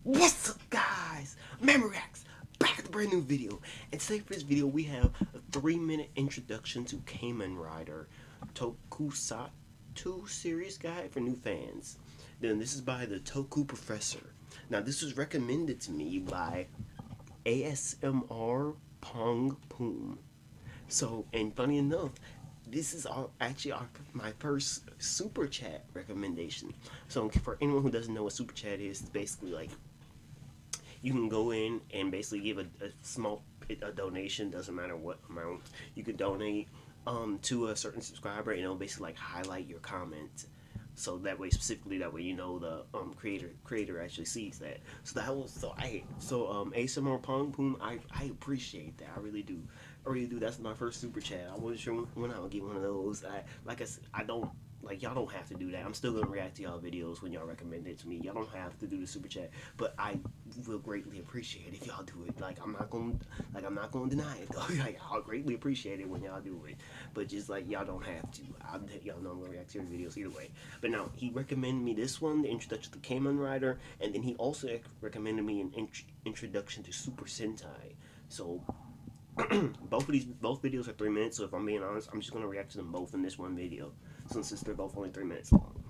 What's up, guys? Memorex back with a brand new video. And today for this video we have a 3-minute introduction to Kamen Rider Tokusatsu series guide for new fans. Then this is by the Toku Professor. Now this was recommended to me by ASMR Pong Poom. So, and funny enough, this is my first super chat recommendation. So for anyone who doesn't know what super chat is, it's basically like you can go in and basically give a small donation. Doesn't matter what amount you could donate to a certain subscriber, and it'll basically like highlight your comment. So that way, specifically that way, you know the creator actually sees that. So that was ASMR Pong Poom. I appreciate that. I really do. I really do. That's my first super chat. I wasn't sure when I would get one of those. Like I said, I don't like y'all don't have to do that. I'm still gonna react to y'all videos when y'all recommend it to me. Y'all don't have to do the super chat, but I will greatly appreciate it if y'all do it. I'm not gonna deny it though. Like I'll greatly appreciate it when y'all do it, but just like y'all don't have to. Y'all know I'm gonna react to your videos either way. But now he recommended me this one, the introduction to Kamen Rider, and then he also recommended me an introduction to Super Sentai. So both videos are 3 minutes. So if I'm being honest, I'm just gonna react to them both in this one video, since they're both only 3 minutes long.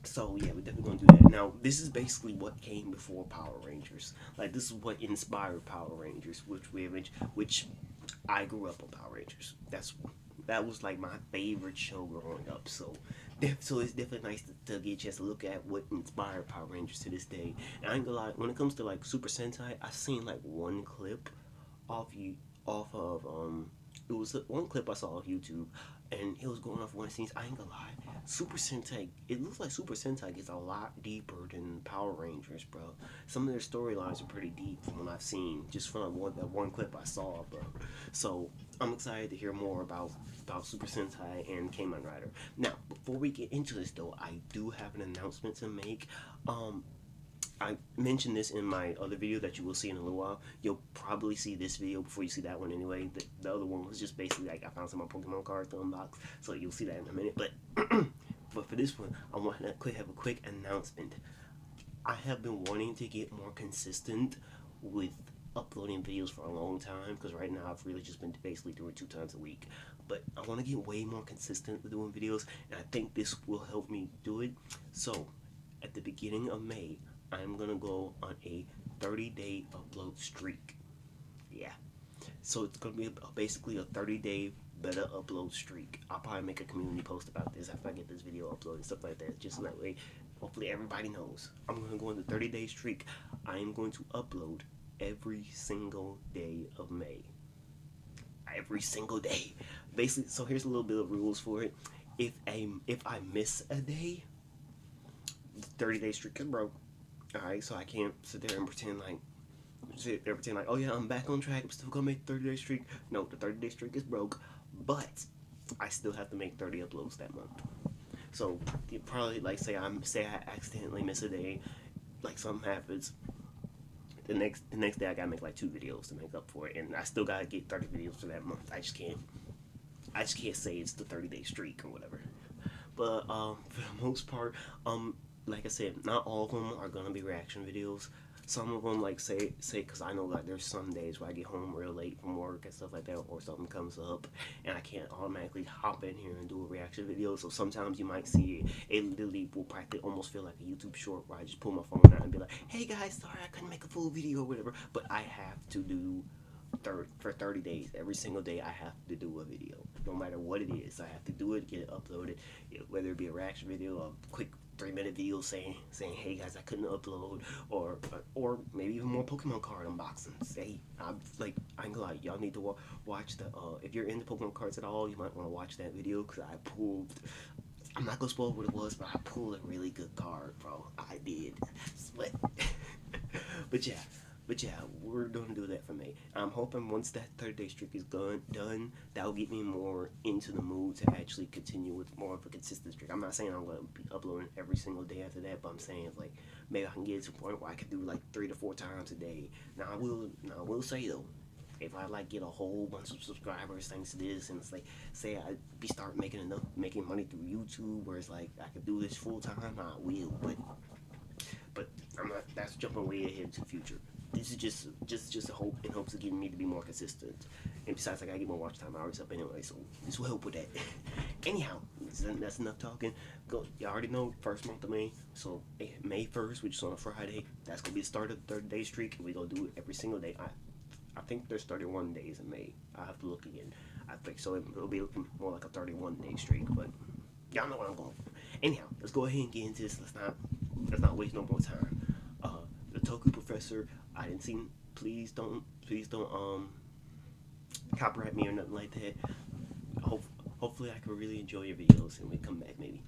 So yeah, we're definitely gonna do that. Now this is basically what came before Power Rangers. Like this is what inspired Power Rangers, which I grew up on Power Rangers. That was like my favorite show growing up. So it's definitely nice to get a chance to look at what inspired Power Rangers to this day. And I ain't gonna lie, when it comes to like Super Sentai, I've seen like one clip off you off of it was one clip I saw off YouTube, and it was going off one of the scenes. I ain't gonna lie, Super Sentai. It looks like Super Sentai gets a lot deeper than Power Rangers, bro. Some of their storylines are pretty deep from what I've seen, just from that one clip I saw, bro. So I'm excited to hear more about Super Sentai and Kamen Rider. Now, before we get into this though, I do have an announcement to make. I mentioned this in my other video that you will see in a little while. You'll probably see this video before you see that one anyway. The other one was just basically like I found some more Pokemon cards to unbox, so you'll see that in a minute. But but for this one, I want to have a quick announcement. I have been wanting to get more consistent with uploading videos for a long time, because right now I've really just been basically doing 2 times a week. But I want to get way more consistent with doing videos, and I think this will help me do it. So at the beginning of May, I'm gonna go on a 30-day upload streak. Yeah. So it's gonna be basically a 30-day better upload streak. I'll probably make a community post about this after I get this video uploaded and stuff like that. Just so that way, hopefully everybody knows. I'm gonna go on the 30-day streak. I am going to upload every single day of May. Every single day. Basically, so here's a little bit of rules for it. If I miss a day, the 30-day streak is broke. Alright, so I can't sit there and pretend like, oh yeah, I'm back on track, I'm still gonna make 30-day streak. No, the 30-day streak is broke, but I still have to make 30 uploads that month. So probably like say I accidentally miss a day, like something happens, the next day I gotta make like 2 videos to make up for it, and I still gotta get 30 videos for that month. I just can't say it's the 30-day streak or whatever. But for the most part, like I said, not all of them are gonna be reaction videos. Some of them, like say, because I know like there's some days where I get home real late from work and stuff like that, or something comes up, and I can't automatically hop in here and do a reaction video. So sometimes you might see it. It literally will practically almost feel like a YouTube short where I just pull my phone out and be like, "Hey guys, sorry I couldn't make a full video or whatever," but I have to do for 30 days. Every single day I have to do a video, no matter what it is. I have to do it, get it uploaded, whether it be a reaction video, a quick 3-minute video saying hey guys, I couldn't upload, or maybe even more Pokemon card unboxings. Hey, I ain't gonna lie, y'all need to watch the if you're into Pokemon cards at all, you might want to watch that video, because I'm not gonna spoil what it was, but I pulled a really good card, bro. I did. But but yeah. But yeah, we're going to do that for me. I'm hoping once that 30-day streak is done, that will get me more into the mood to actually continue with more of a consistent streak. I'm not saying I'm going to be uploading every single day after that, but I'm saying like maybe I can get to a point where I can do like 3 to 4 times a day. Now I will say though, if I like get a whole bunch of subscribers thanks to this, and it's like say I start making money through YouTube, where it's like I could do this full time, I will. But that's jumping way ahead into the future. This is just a hope in hopes of getting me to be more consistent. And besides, I gotta get my watch time hours up anyway, so this will help with that. Anyhow, that's enough talking. You already know first month of May, so May 1st, which is on a Friday, that's gonna be the start of the 30-day streak, and we gonna do it every single day. I think there's 31 days in May. I have to look again. I think so. It'll be looking more like a 31-day streak, but y'all know what I'm going for. Anyhow, let's go ahead and get into this. Let's not waste no more time. The Toku Professor. I didn't see. Please don't copyright me or nothing like that. Hopefully, I can really enjoy your videos and we come back maybe.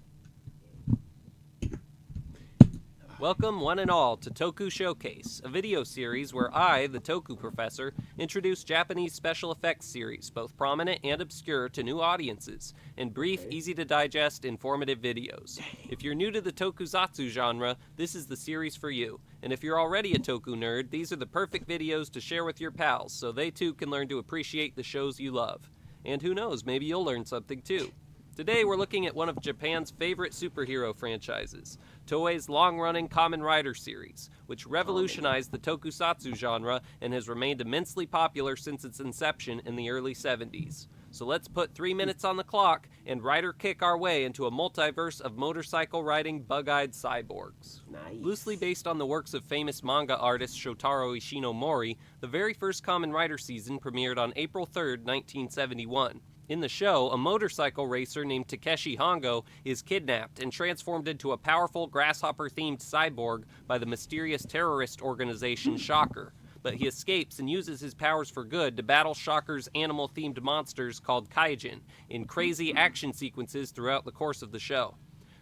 Welcome one and all to Toku Showcase, a video series where I, the Toku Professor, introduce Japanese special effects series, both prominent and obscure, to new audiences, in brief, easy-to-digest, informative videos. If you're new to the tokusatsu genre, this is the series for you. And if you're already a Toku nerd, these are the perfect videos to share with your pals, so they too can learn to appreciate the shows you love. And who knows, maybe you'll learn something too. Today we're looking at one of Japan's favorite superhero franchises, Toei's long-running Kamen Rider series, which revolutionized the tokusatsu genre and has remained immensely popular since its inception in the early 70s. So let's put 3 minutes on the clock and rider kick our way into a multiverse of motorcycle-riding bug-eyed cyborgs. Nice. Loosely based on the works of famous manga artist Shotaro Ishinomori, the very first Kamen Rider season premiered on April 3rd, 1971. In the show, a motorcycle racer named Takeshi Hongo is kidnapped and transformed into a powerful grasshopper-themed cyborg by the mysterious terrorist organization Shocker. But he escapes and uses his powers for good to battle Shocker's animal-themed monsters called Kaijin in crazy action sequences throughout the course of the show.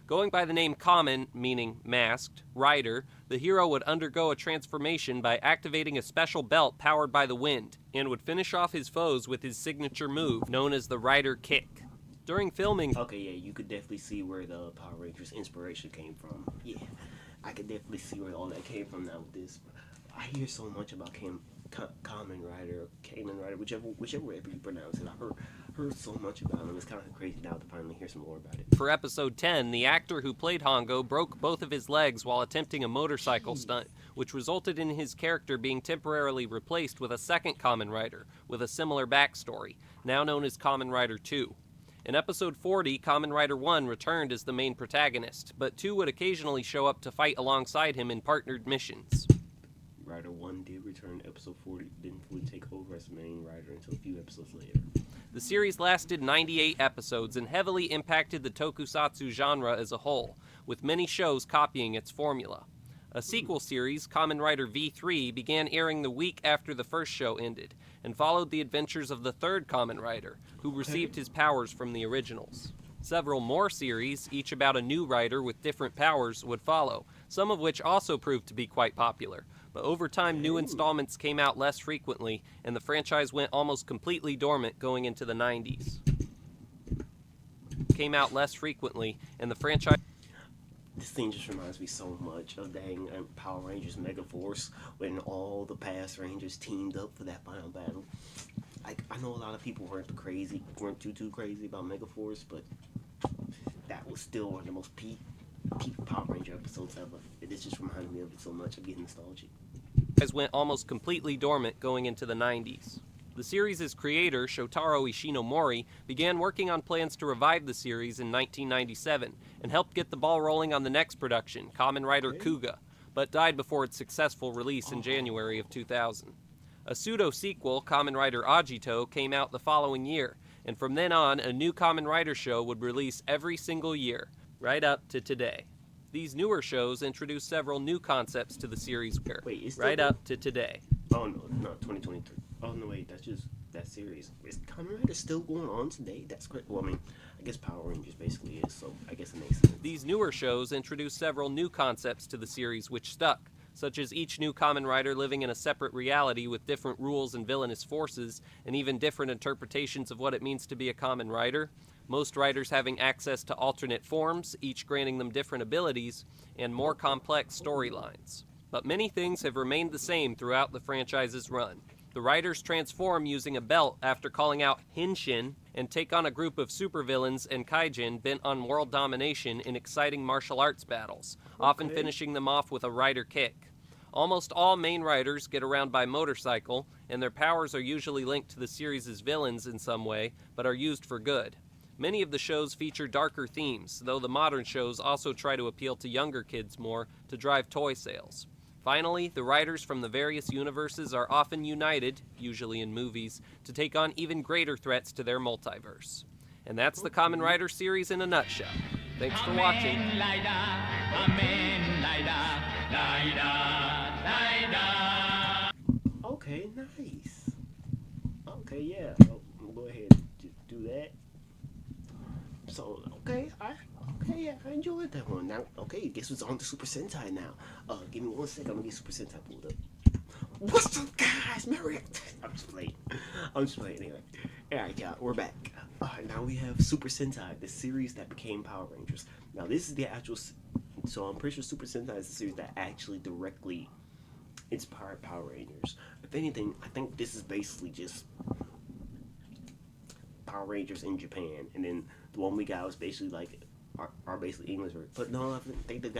Going by the name Kamen, meaning masked, rider, the hero would undergo a transformation by activating a special belt powered by the wind, and would finish off his foes with his signature move, known as the rider kick. During filming... Okay, yeah, you could definitely see where the Power Rangers inspiration came from. Yeah, I could definitely see where all that came from now with this. I hear so much about Kamen Rider, whichever way you pronounce it. I heard so much about him. It's kind of crazy now to finally hear some more about it. For episode 10, the actor who played Hongo broke both of his legs while attempting a motorcycle stunt, which resulted in his character being temporarily replaced with a second Kamen Rider, with a similar backstory, now known as Kamen Rider 2. In episode 40, Kamen Rider 1 returned as the main protagonist, but 2 would occasionally show up to fight alongside him in partnered missions. Rider 1 did return to episode 40, didn't fully take over as the main rider until a few episodes later. The series lasted 98 episodes and heavily impacted the tokusatsu genre as a whole, with many shows copying its formula. A sequel series, Kamen Rider V3, began airing the week after the first show ended, and followed the adventures of the third Kamen Rider, who received his powers from the originals. Several more series, each about a new rider with different powers, would follow, some of which also proved to be quite popular. But over time, new installments came out less frequently, and the franchise went almost completely dormant going into the 90s. This thing just reminds me so much of dang Power Rangers Megaforce, when all the past Rangers teamed up for that final battle. I know a lot of people weren't too crazy about Megaforce, but that was still one of the most peak Power Ranger episodes ever. It just reminded me of it so much. I'm getting nostalgic. Went almost completely dormant going into the 90s. The series' creator, Shotaro Ishinomori, began working on plans to revive the series in 1997 and helped get the ball rolling on the next production, Kamen Rider Kuga, but died before its successful release in January of 2000. A pseudo-sequel, Kamen Rider Agito, came out the following year, and from then on, a new Kamen Rider show would release every single year, right up to today. These newer shows introduced several new concepts to the series. Up to today. Oh no, 2023. Oh no, wait, that's just that series. Is Kamen Rider still going on today? That's great. Well, I mean, I guess Power Rangers basically is, so I guess it makes sense. These newer shows introduced several new concepts to the series which stuck, such as each new Kamen Rider living in a separate reality with different rules and villainous forces, and even different interpretations of what it means to be a Kamen Rider. Most riders having access to alternate forms, each granting them different abilities, and more complex storylines. But many things have remained the same throughout the franchise's run. The riders transform using a belt after calling out Henshin, and take on a group of supervillains and kaijin bent on world domination in exciting martial arts battles, often finishing them off with a rider kick. Almost all main writers get around by motorcycle, and their powers are usually linked to the series' villains in some way, but are used for good. Many of the shows feature darker themes, though the modern shows also try to appeal to younger kids more to drive toy sales. Finally, the writers from the various universes are often united, usually in movies, to take on even greater threats to their multiverse. And that's the Kamen Rider series in a nutshell. Thanks for watching. Okay, nice. Okay, yeah. I'll go ahead and do that. So, yeah, I enjoyed that one. Now, okay, guess what's on the Super Sentai now? Give me 1 second, I'm gonna get Super Sentai pulled up. What's up, guys? Merry. I'm just playing anyway. Alright, y'all, we're back. Now we have Super Sentai, the series that became Power Rangers. Now, this is the actual. So, I'm pretty sure Super Sentai is the series that actually directly inspired Power Rangers. If anything, I think this is basically just Power Rangers in Japan, and then the one we got was basically like are basically English. But no, I think they've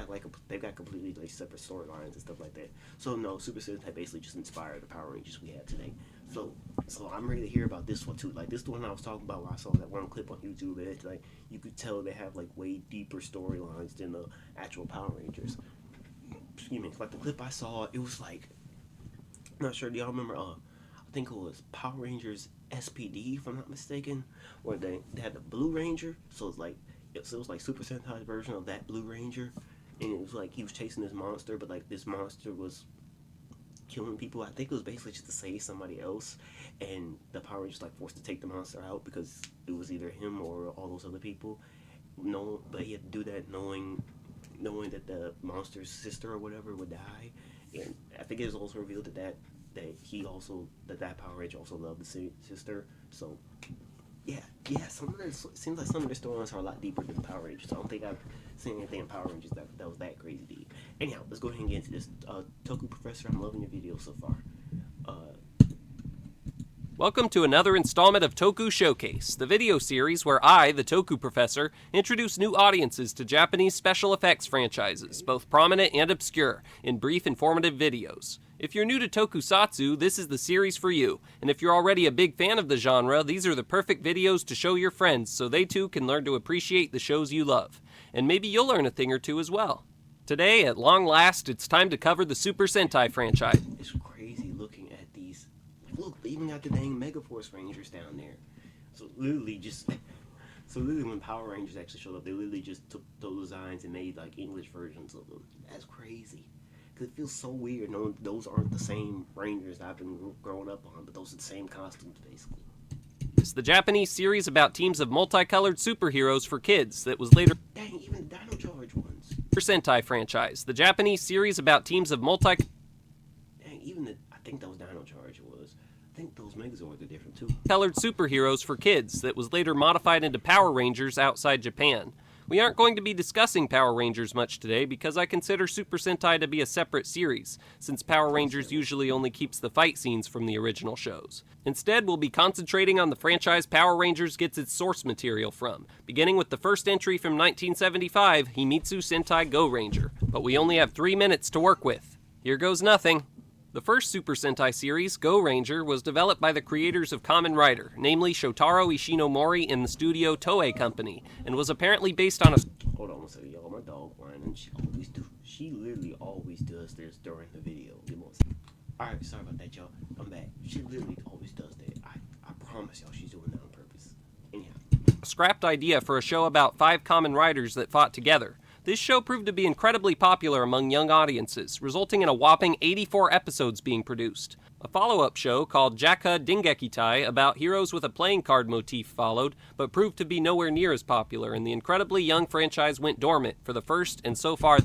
got completely like separate storylines and stuff like that. So no, Super Sentai basically just inspired the Power Rangers we have today. So I'm ready to hear about this one too. Like this is the one I was talking about where I saw that one clip on YouTube, and it's like you could tell they have like way deeper storylines than the actual Power Rangers. Excuse me, like the clip I saw, it was like, I'm not sure. Do y'all remember? I think it was Power Rangers SPD, if I'm not mistaken, where they had the Blue Ranger. So it was like Super Sentai's version of that Blue Ranger, and it was like he was chasing this monster, but like this monster was killing people. I think it was basically just to save somebody else, and the Power Rangers like forced to take the monster out because it was either him or all those other people. No, but he had to do that knowing that the monster's sister or whatever would die, and I think it was also revealed that Power Ranger also loved the sister. So yeah. Seems like some of their storylines are a lot deeper than Power Rangers. So I don't think I've seen anything in Power Rangers that was that crazy deep. Anyhow, let's go ahead and get into this. Toku Professor, I'm loving your video so far. Welcome to another installment of Toku Showcase, the video series where I, the Toku Professor, introduce new audiences to Japanese special effects franchises, both prominent and obscure, in brief informative videos. If you're new to Tokusatsu, this is the series for you, and if you're already a big fan of the genre, these are the perfect videos to show your friends so they too can learn to appreciate the shows you love. And maybe you'll learn a thing or two as well. Today, at long last, it's time to cover the Super Sentai franchise. It's crazy looking at these. Look, they even got the dang Megaforce Rangers down there. So literally when Power Rangers actually showed up, they literally just took those designs and made like English versions of them. That's crazy. Because it feels so weird knowing those aren't the same Rangers I've been growing up on, but those are the same costumes, basically. It's the Japanese series about teams of multicolored superheroes for kids that was later... Dang, even the Dino Charge ones. Super Sentai franchise, the Japanese series about teams of Dang, I think those Dino Charge was. I think those Megazords are different, too. Colored superheroes for kids that was later modified into Power Rangers outside Japan. We aren't going to be discussing Power Rangers much today because I consider Super Sentai to be a separate series, since Power Rangers usually only keeps the fight scenes from the original shows. Instead, we'll be concentrating on the franchise Power Rangers gets its source material from, beginning with the first entry from 1975, Himitsu Sentai Go Ranger. But we only have 3 minutes to work with. Here goes nothing. The first Super Sentai series, Go Ranger, was developed by the creators of Kamen Rider, namely Shotaro Ishinomori and the studio Toei Company, and was apparently based on a... Hold on one second, y'all. My dog whining. She literally always does this during the video. Alright, sorry about that, y'all. I'm back. She literally always does that. I promise y'all she's doing that on purpose. Anyhow. A scrapped idea for a show about 5 Kamen Riders that fought together. This show proved to be incredibly popular among young audiences, resulting in a whopping 84 episodes being produced. A follow-up show called Jaka Dengekitai about heroes with a playing card motif followed, but proved to be nowhere near as popular, and the incredibly young franchise went dormant for the first and so far...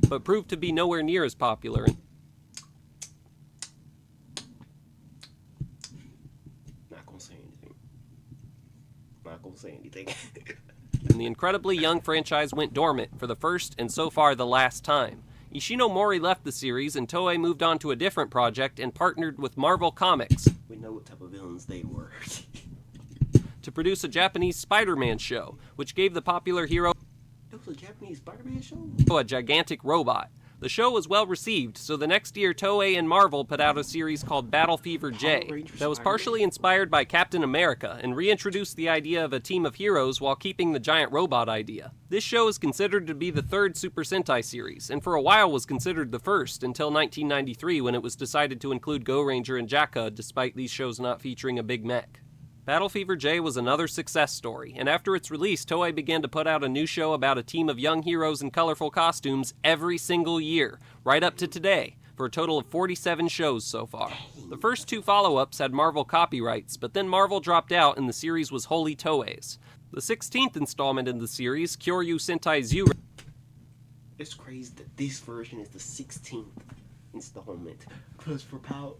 But proved to be nowhere near as popular... Not gonna say anything. And the incredibly young franchise went dormant for the first and so far the last time. Ishinomori left the series and Toei moved on to a different project and partnered with Marvel Comics. We know what type of villains they were. To produce a Japanese Spider-Man show, which gave the popular hero It was a Japanese Spider-Man show? a gigantic robot. The show was well received, so the next year Toei and Marvel put out a series called Battle Fever J that was partially inspired by Captain America and reintroduced the idea of a team of heroes while keeping the giant robot idea. This show is considered to be the third Super Sentai series, and for a while was considered the first until 1993 when it was decided to include Go Ranger and Jaka despite these shows not featuring a big mech. Battle Fever J was another success story, and after its release, Toei began to put out a new show about a team of young heroes in colorful costumes every single year, right up to today, for a total of 47 shows so far. The first two follow-ups had Marvel copyrights, but then Marvel dropped out and the series was wholly Toei's. The 16th installment in the series, Kyoryu Sentai Zyu... It's crazy that this version is the 16th installment, because for Power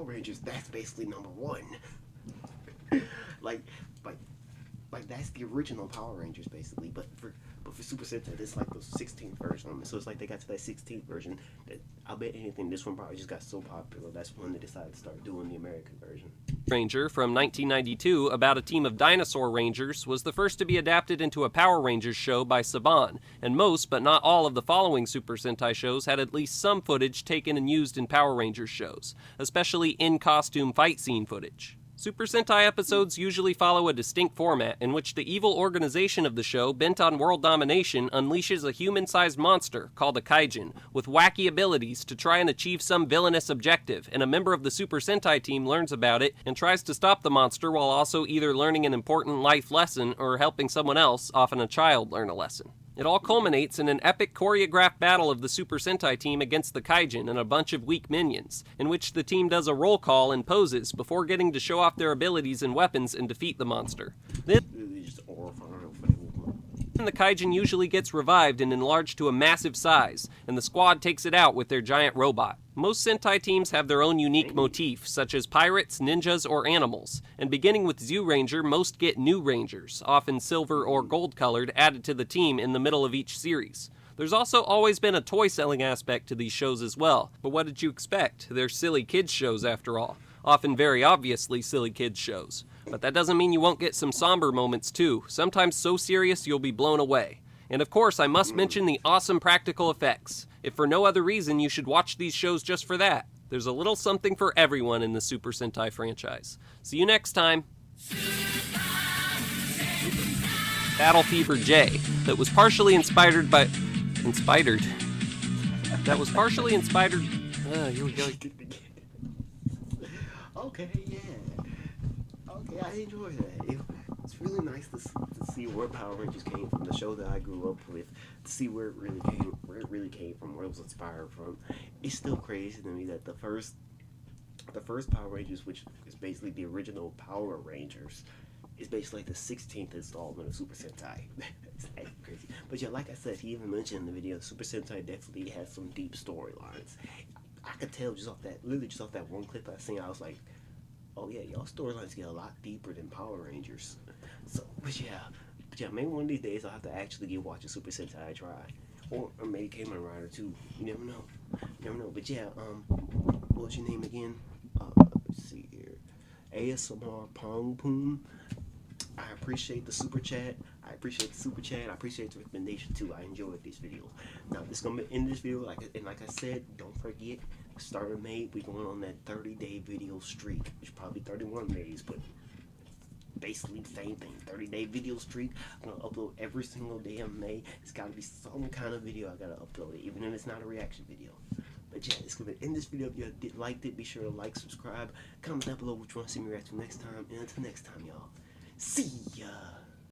Rangers, that's basically number one. like that's the original Power Rangers basically, but for Super Sentai, it's like the 16th version. So it's like they got to that 16th version. That I'll bet anything this one probably just got so popular. That's when they decided to start doing the American version. Ranger from 1992 about a team of dinosaur rangers was the first to be adapted into a Power Rangers show by Saban, and most but not all of the following Super Sentai shows had at least some footage taken and used in Power Rangers shows, especially in-costume fight scene footage. Super Sentai episodes usually follow a distinct format in which the evil organization of the show, bent on world domination, unleashes a human-sized monster, called a kaijin, with wacky abilities to try and achieve some villainous objective, and a member of the Super Sentai team learns about it and tries to stop the monster while also either learning an important life lesson or helping someone else, often a child, learn a lesson. It all culminates in an epic choreographed battle of the Super Sentai team against the kaijin and a bunch of weak minions, in which the team does a roll call and poses before getting to show off their abilities and weapons and defeat the monster. Then the kaijin usually gets revived and enlarged to a massive size, and the squad takes it out with their giant robot. Most Sentai teams have their own unique motif, such as pirates, ninjas, or animals, and beginning with Zyu Ranger, most get new Rangers, often silver or gold colored, added to the team in the middle of each series. There's also always been a toy selling aspect to these shows as well, but what did you expect? They're silly kids shows after all, often very obviously silly kids shows. But that doesn't mean you won't get some somber moments too, sometimes so serious you'll be blown away. And of course, I must mention the awesome practical effects. If for no other reason, you should watch these shows just for that. There's a little something for everyone in the Super Sentai franchise. See you next time. Battle Fever J, that was partially inspired by... That was partially inspired... here we go. Okay, yeah. Okay, I enjoy that. It's really nice to see where Power Rangers came from, the show that I grew up with, to see where it really came from, where it was inspired from. It's still crazy to me that the first Power Rangers, which is basically the original Power Rangers, is basically like the 16th installment of Super Sentai. It's crazy. But yeah, like I said, he even mentioned in the video, Super Sentai definitely has some deep storylines. I could tell just off that one clip I seen, I was like, oh yeah, y'all storylines get a lot deeper than Power Rangers. So, but yeah, maybe one of these days I'll have to actually get watching Super Sentai try, or maybe Kamen Rider too. You never know. But yeah, what's your name again? Let's see here, ASMR Pong Poom. I appreciate the super chat. I appreciate the recommendation too. I enjoyed this video. Now this is gonna end this video. Like I said, don't forget, start of May, we're going on that 30-day video streak. It's probably 31 days, but basically the same thing. 30-day video streak. I'm gonna upload every single day of May. It's gotta be some kind of video I gotta upload it, even if it's not a reaction video. But yeah, it's gonna end this video. If you liked it, be sure to like, subscribe, comment down below what you want to see me react to next time. And until next time, y'all. See ya!